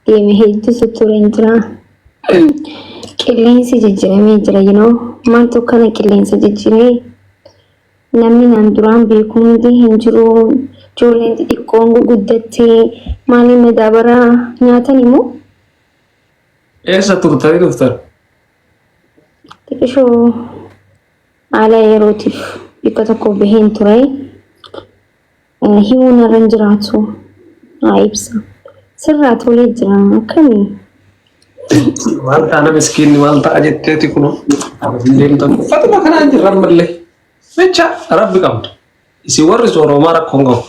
deeme hedduu tureen jira. Qilleensi jijjiiramee jira maaltu kana qilleensa jijjiiree namni naan duraan beeku hundi hin jiru. Ijoolleen xixiqqoon guguddattee maaliif madaabaraa nyaatan immoo? Eessa turtanii dhuftan? Xiqqishoo haala yerootiif bakka tokko baheen ture. Himuun irra hin jiraatu. Haa ibsa. Sirraa tolee jira akkamii? Wanta ana miskiinni maal ta'a jetteeti kuno deemtan fatuma kanaan jirran mallee jecha rabbi qabdu isin warri sooroomaa rakkoon qabu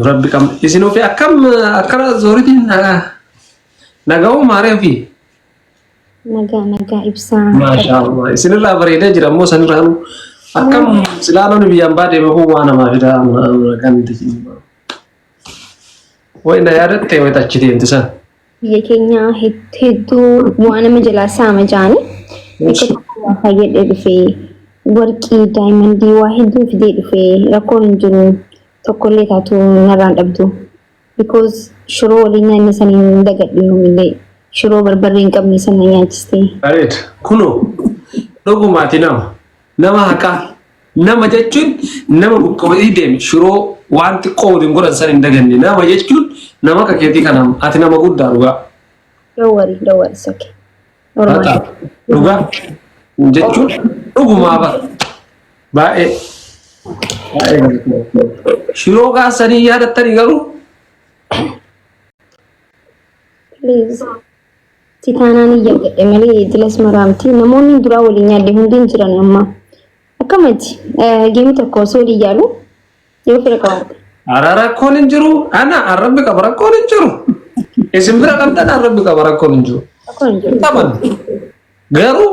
rabbi qabdu isin ofii akkam akkana zooritiin naga'uu maaree ofii nagaa ibsaa maashaallah isinirraa bareedaa jira ammoo sanirraanu akkam silaanoon biyyaan baadeeme kun waa namaa fidaa ganti wayna yaadatte waytachi deemtisan biyya keenya hedduu waan nama jalaa saama jaani bakka tokko fayyadee dhufee warqii daayimandii waa hedduu fidee dhufee rakkoon hin jiru tokkollee taatu narraan dhabdu because shiroo waliin nyaanni saniin dagadhu yoomillee shiroo barbarree hin qabne sana nyaachiste. Bareed kuno dhugumaati nama haqaa nama jechuun nama buqqa'ee deeme shiroo waan xiqqoo waliin godhan san hin daganne nama jechuun nama kakeetii kanam ati nama guddaa dhugaa. Dawwari sake. Dhugaa jechuun dhugumaa baay'ee shiroo kaasanii yaadattanii garuu. Please. Titaanaan iyyaadhe malee dilas maraamti namoonni duraa waliin nyaadde hundi hin jiran amma. Akkamatti geemi tokko osoo waliin yaalu yoo fira qabu. Rakkoon hin jiru ana arrabbi qaba rakkoon hin jiru. Isin bira qabdan arrabbi qaba rakkoon hin jiru. Taban garuu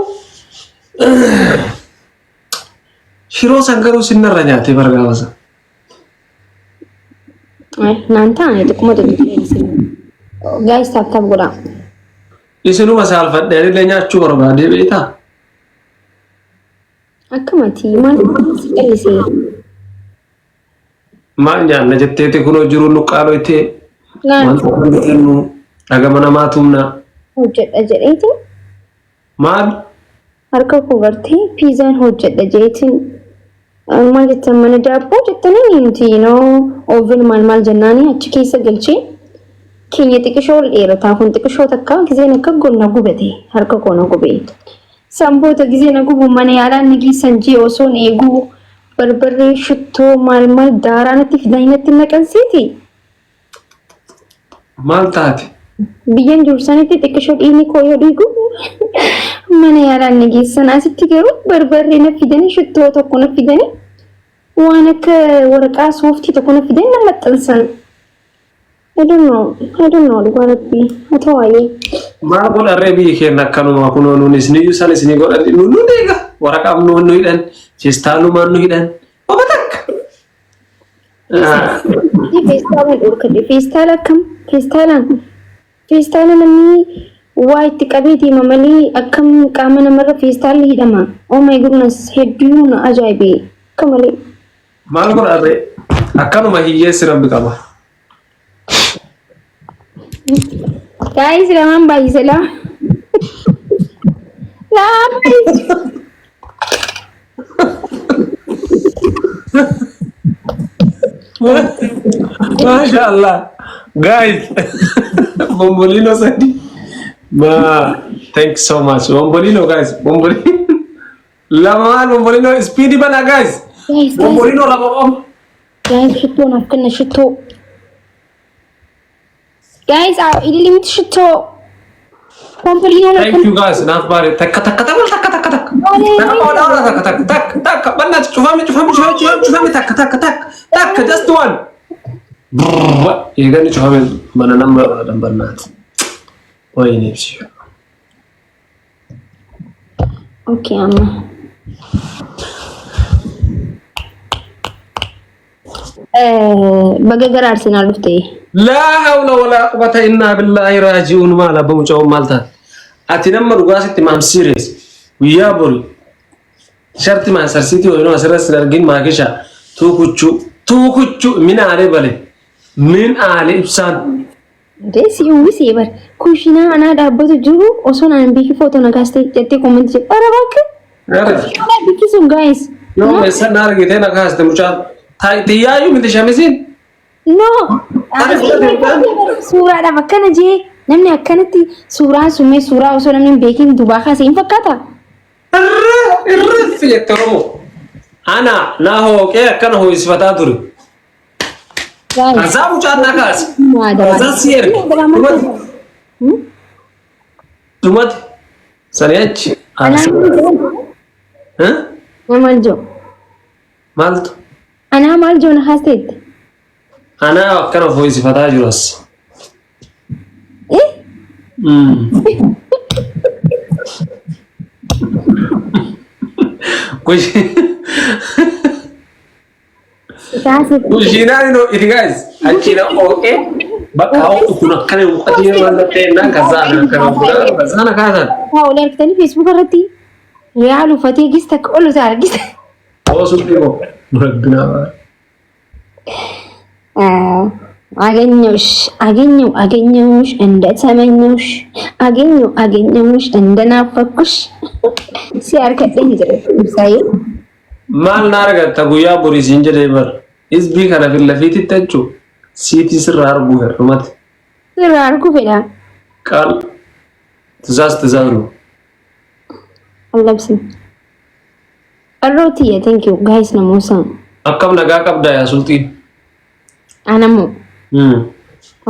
shiroo san garuu sinarra nyaate bargaafasa. Naan taane tokkuma tokko guys tap godha. Isinuma saalfadhee illee nyaachuu barbaadee beektaa? Akkamatti maal qallisee? Maal nyaanna jetteeti kunoo jiru nuqqaaloo ittee wanta hundannu dhagama namaa tumna. Hojjedha jedheeti? Maal? Harka koo gartee piizaan hojjedha jeetiin maal jettan mana daabboo jettanii nuti oovin maal jennaanii achi keessa galchee keenya xiqqishoo ol dheerataa kun xiqqishoo takka gizeen akka gonna gubate harka koo na gubee. Samboota gizeen gubu mana yaalaan ni giisan jee osoo eeguu barbarree shittoo maal daaraa natti fidaanatti naqansiiti. Maal taate? Biyyan dursanitti xiqqishoo dhiigni koo yoo dhiigu mana yaalaan ni geessan asitti garuu barbarree na fidanii shittoo tokko na fidanii waan akka waraqaa sooftii tokko na fidanii na maxxansan. I don't know dhugaarabbii haa ta'u maal godharree biyyi keenya akkanuma kunoo nuunis ni yuusan isinii godhan nu deega waraqaaf nu hidhan feestaalumaan nu hidhan oba takka. Feestaalaan dhorkadhe feestaala akkam feestaala namni waa itti qabee deema malee akkam qaama namarra feestaalli hidhama. Oh my goodness hedduu na ajaa'ibee akka malee. Maal godharree akkanuma hiyyeessi rabbi qaba. Guys, laman baay'ise la. MashaAllah. Guys, Bombolino Sadi. Thank you so much. Bombolino guys. Bombolino. Laman Bombolino speedy bana guys. Bombolino lama. Guys, shito nakana shito. Guys, ini limit shito. Bombolino. Thank you guys. Naf bare tak. Banna cufami tak just one. Ini cufami mana number nat. Oh ini sih. Okay, amma. Bagagar Arsenal ufte. La hawla wala quwwata illa billahi raji'un mala bawcho malta. Ati namma rugasitti mam serious. Wiya bol. Sharti Manchester City wano asirras dargin makisha. Tukuchu min ale bale. Min ale ibsan. Desi uwwisee bar kushiinaa anaa dhaabbatu jiru osoo naan biiki footoo nagaastee jettee koomenti jedhe bara bakka ana bikkisuun gaayis yoo meeshaan argitee nagaaste mucaa xiyyaayyu miti shamisiin no suuraadhaaf akkana jee namni akkanatti suuraan summee suuraa osoo namni hin beekin dubaa kaasee hin fakkaata irratti jette oromoo ana naa hooqee akkana hoo'isifataa ture Azaa mucaan nagaas. Azaa siyer. Dumati. Sani achi. Maal joo? Maaltu? Anaa maal joo na haasteetti? Anaa akkana hoo'isifataa jiru as. Kushiinaan ino iti guys achina oke bakka hawatu kun akkana muqatii wanta ta'ennaan kazaana akkana guddaa kazaana kaasan. Haa olee argitanii feesbuuk irratti re'aa uffatee gis takka ol isaa argisa. Osu dhiqo murabbinaa baala. አገኘሁሽ እንደተመኘሁሽ አገኘሁሽ እንደናፈኩሽ ሲያርከደኝ ይደረግ ምሳዬ maal naargatta guyyaa boriisiin jedhee bar isbii kana fillafiitti tachu siitii sirraa arguu hir'umate sirraa arguu fedha qaal tizaaz nu allabsin arrootiyya thank you guys namoosan akkam nagaa qabdaa yaa sultiin anamoo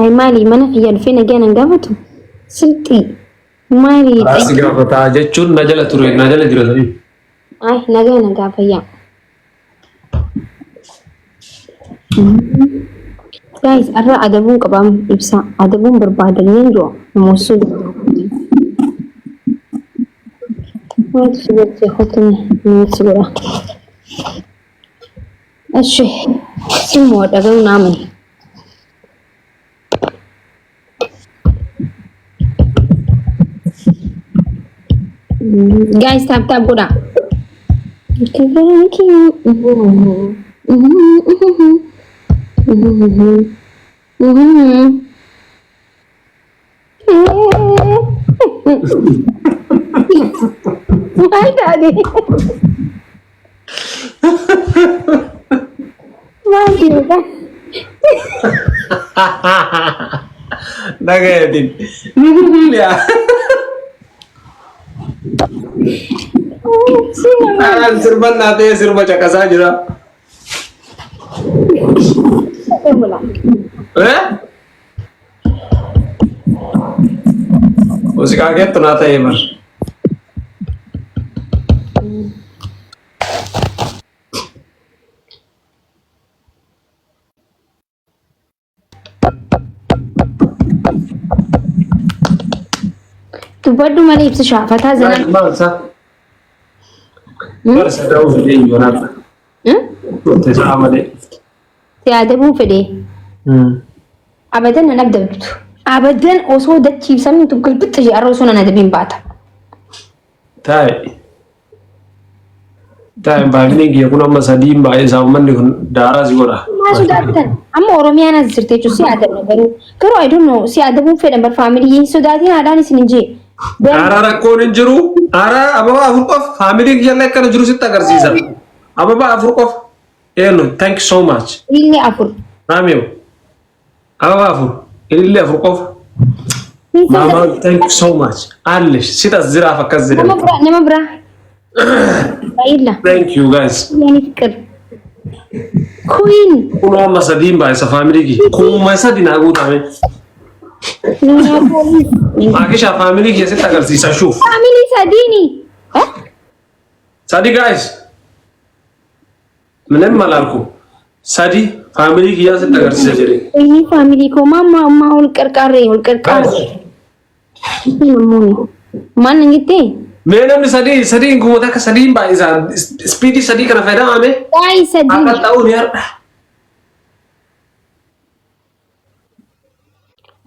ay maali mana kiyya dhufee nagaa nan gaafatu silxii maali asi gaafataa jechuun na jala ture na jala jira ta'ii ay nagaa fayyaa guys arra adabuun qabaam ibsa adabuun barbaadanneen jiru namoosuu wanti subatte hotun nuti bira ashe simoo dhaga'u naamani guys tap godha Why daddy? Why do that? Nagayatin. Ya. Akan sirban natin sirba cakasaa jira. Usi kaget tuh nata ya mas. Tu badu mana ibsu syafa ta zana. Bangsa. Bangsa tahu sendiri Jonathan. Tesa apa deh? Tiada bu fede. Abadan anak dabtu. Abadan oso dat cipsan tu kelpit aja arroso nana dabin bata. Tai. Tai bagni kia kuna masadim ba isa umman kun darah sih gora. Masuk datan. Amma Oromia na zirte cu si ada baru. Karo I don't know si ada bu fede bar family yi so dati ada ni sininje. Ara rakkoon hin jiru. Ara ababa afur qof family kiyallee akkana jiru sitti agarsiisa. Ababa afur qof. Eenyu thank you so much. Illee afur. Raamiyo. Ababa afur. Illee afur qof. Mama thank you so much. Alish sitas ziraaf akkas zira. Nama bira. Baila. Thank you guys. Yani fikir. Queen. Kuno amma sadiin ba isa family ki. Kuma isa dinaagu taame. Makisha family ki sitti agarsiisa shuf. Family sadini. Sadi guys. Menen malarku. Sadi family ki ya sitti agarsiisa jire. Ini family ko mama ul karkare. Namuni. Man ngite. Menam ni sadi ingkumata ka sadi ba isa speedy sadi kana faida ame. Dai sadi. Akal tahu ni yar.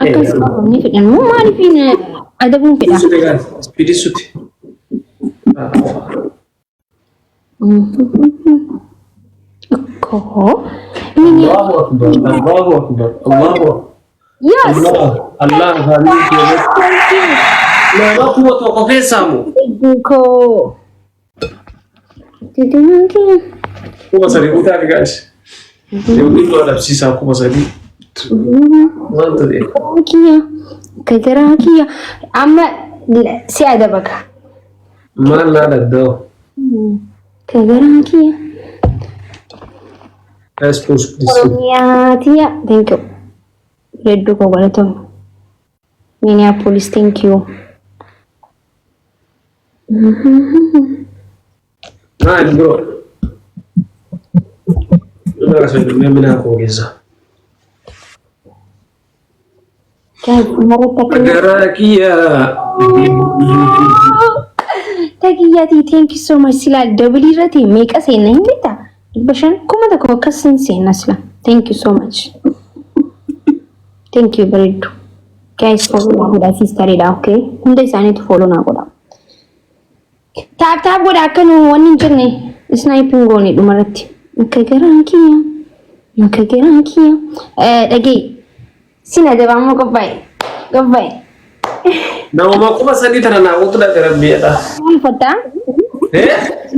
Akal sekarang ni fidan mu mari fin ada pun fidan. Sudah guys. Speedy suti. Ko ini Allahu Akbar. yes Allah. Allah kami ke nama kuwa to ko kesamu ko titinki kuwa sari uta guys yau din do da sisa kuwa sari wanda dai كجراكية أما سعادة بك ما لا ندو كجراكية اسبوس يا thank you reddu ko galatom Minneapolis thank you nice bro ina so da memina ko geza garakiya تاكياتي thank you so much سلا دبلي رتي ميك أسينا هنتا بشان كم ده كوا كسن سينا سلا thank you so much thank you بريدو guys follow na goda sister da okay kunde sani to follow na goda tap goda kanu wani jirne sniping goni dumarati makagarakiya dage sina da ba mu gabbai nama ma kuma sani tana na utu da rabbi da fata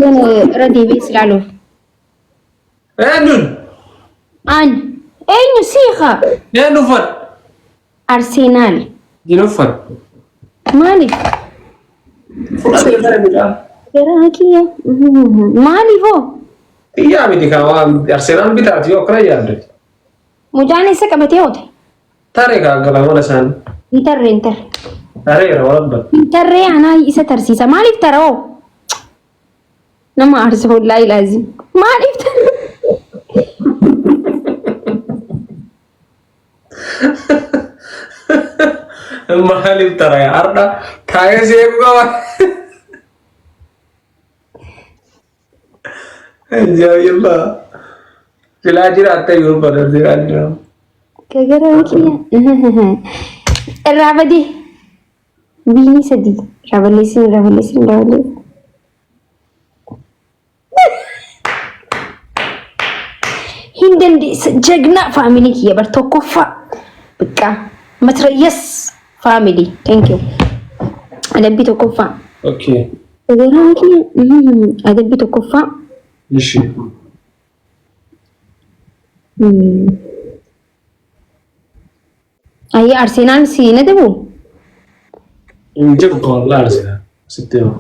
lene radi bi islalu nun an aynu siha ya nufat arsenal jinufat mali garakiya mali ho iya mi dikawa arsenal bitati yo kra yadde mujane se kabate hote tare ga gala wala san inter tare ra wala ترى أنا إيش ترسيسة ما لي ترى نما أرسل والله لازم ما لي ترى ما لي ترى يا أردا كاية سيف كوا جاي الله فلاجي راته يوم بدر ديرانيا كجراكيا الرابدي بيني سدي رابليسين هندن دي جغنا فاميلي كي برتو كوفا بقى متريس فاميلي ثانك يو ادبي تو كوفا اوكي كجراكيا ادبي تو كوفا ماشي اي ارسنال سينا دبو جبت والله أرسنال ستة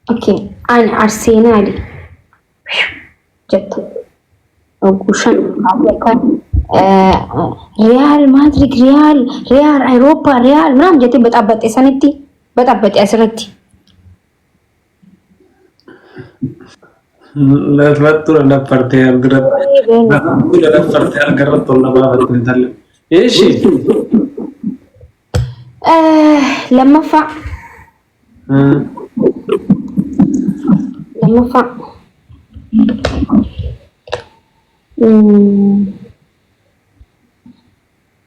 اوكي انا ارسنالي جت وشان ريال مدريد ريال اوروبا ريال نعم جتي بتابت سنتي بتابت اسرتي لا تفكر أنا برتي أقدر أنا برتي أقدر طلنا ما بتنتهي إيش لما فا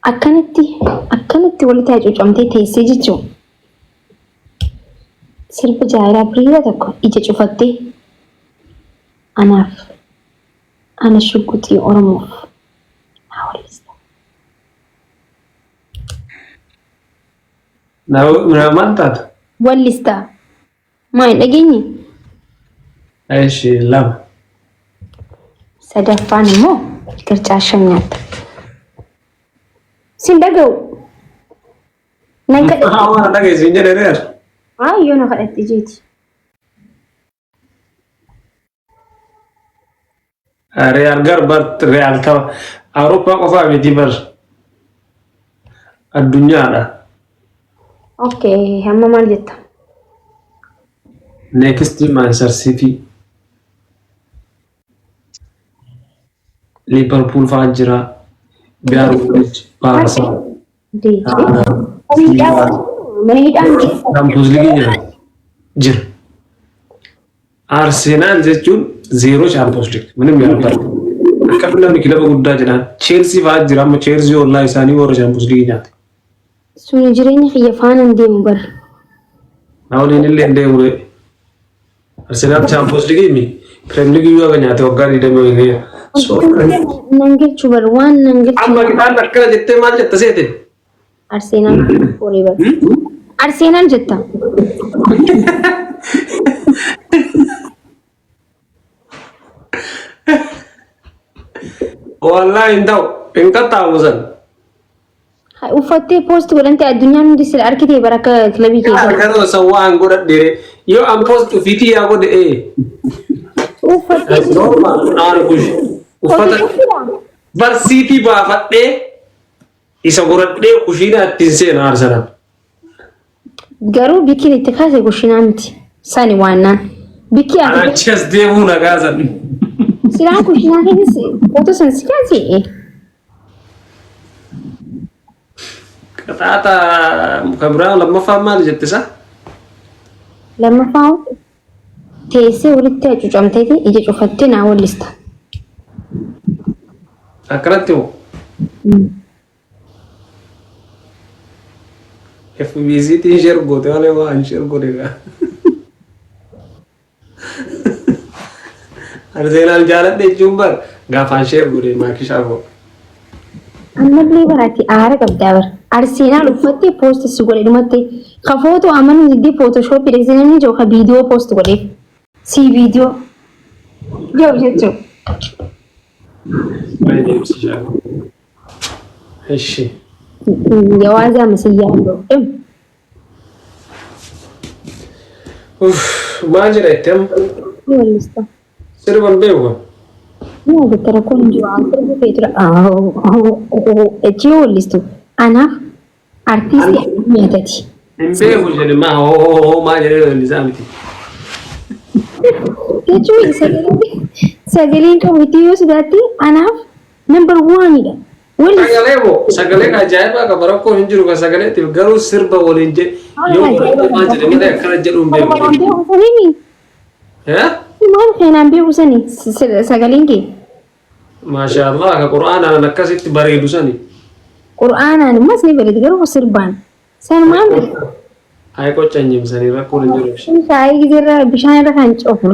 akkanatti walitti hacuucamtee teessee jechuun sirba jaalalaa biriira tokko ija cufattee anaaf ana shugguxii oromoof haa wallista. Nama taat? Wallista maa hin dhageenye? Aishi lama. Sadaffaan immoo qircaa shan nyaatta. Sin dhaga'u? Nan kadhate. Waan dhageessin jedheera. Yoo na kadhatte jeeti. Real Garbart Real ta'a. Awurooppaa qofaa miti bar. Addunyaadha. Okay, hamma maal jetta? Next Manchester City. Liverpool fa'aa jira. Bayern Munich, Barca. Champions League jira. Arsenal jechuun zero Champions League. ምንም ያልባል አከፍለን ክለብ ጉዳይ ጅራን ቼልሲ fa'aa jira. amma Chelsea wallahi isaanii warra Champions League nyaate. Sun jireenya kiyya faana deemu bar. Naawoliin illee deemu Arsenal Champions League mi Premier League yoo ganyate waggaa didame wayne so nangechu bar waan nangechu amma gidan akkana jettee maal jetta seete Arsenal forever Arsenal jetta wallahi indau inqata musan uffattee post godhante addunyaan hundi sila arkitee baraka kilabii keessa akkana sawaan godhadheere yoo am post fiti yaa godhe uffattee aan kush uffata barsiitii baafadhee isa godhadhee kushiina ittiin seena Arsenal garuu bikiin itti kaase kushiinaa miti sani waannaan bikii achas deemuu nagaasan silaa kushiinaa keessi foto san si kaase Kata kabra lammaffaa maal jette sa lammaffaa teessee walitti hacuucamteeti ija cufattee naa wallista akkanatti hoo FBC tiin share goote malee waan share godhe gaa Arsenal jaaladhe jechuun bar gaafaan share godhe maakishaa koo ammallee baraatti aara qabdaa bara Arsenal uffattee post si godhe dhumatte ka foto amanu ziddi photoshop design jo ka video post godhe si video jo jechu Vai deemsi shaa Eshi jawaza masiyaa maal jedha ittem wallista sirban beeku Io bettera con altro Petra e ci ho listo ana artisti metati hin beeku jedhe maa hoo maa jedhe lisaamiti che ci sagalin ka witiyo sudati ana number 1 ida sagalee moo sagalee ajaa'iba qaba rakkoo hin jiru ka sagalee tiif garuu sirba waliin jedhe yoo maa jedhe malee akkana jedhuun beeku maal keenan beeku sani sagalin kee Masya Allah ka Qur'aanaan akkasitti bareedu sani Qur'aanaan mas ni bareedu garuu sirbaan san maal ay qoccanyim sani rakkoo hin jiru shaayii gidirra bishaan irra kan cofu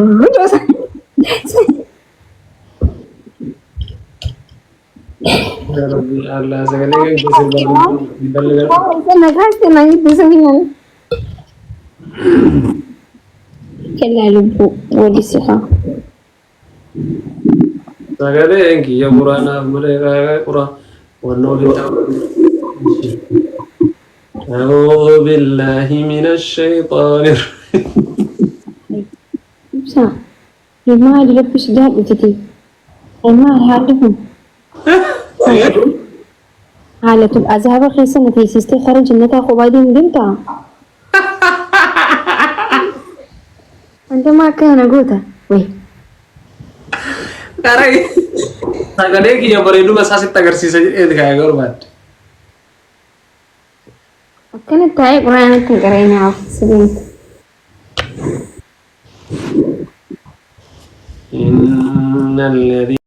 Ya Rabbi Allah sagalee kan sirba dibalga nagaste nangi bisaniyan kella lubu wadi siha sagalee enki ya Qur'aana malee Qur'aan wannoo linta أعوذ بالله من الشيطان الرجيم sa ما لبي سجاد تتي ما هادهم حالة الأزهار خيسة في سيستي خارج جنة خبادين دمتا أنت ما كان قوتا وي Karai sagalee kiyya bareeduma isaa sitti agarsiisa jedhee kaayaa garbaad. akkanatti taa'ee quraanatti hin qareenyaaf sibiinta. إن الذي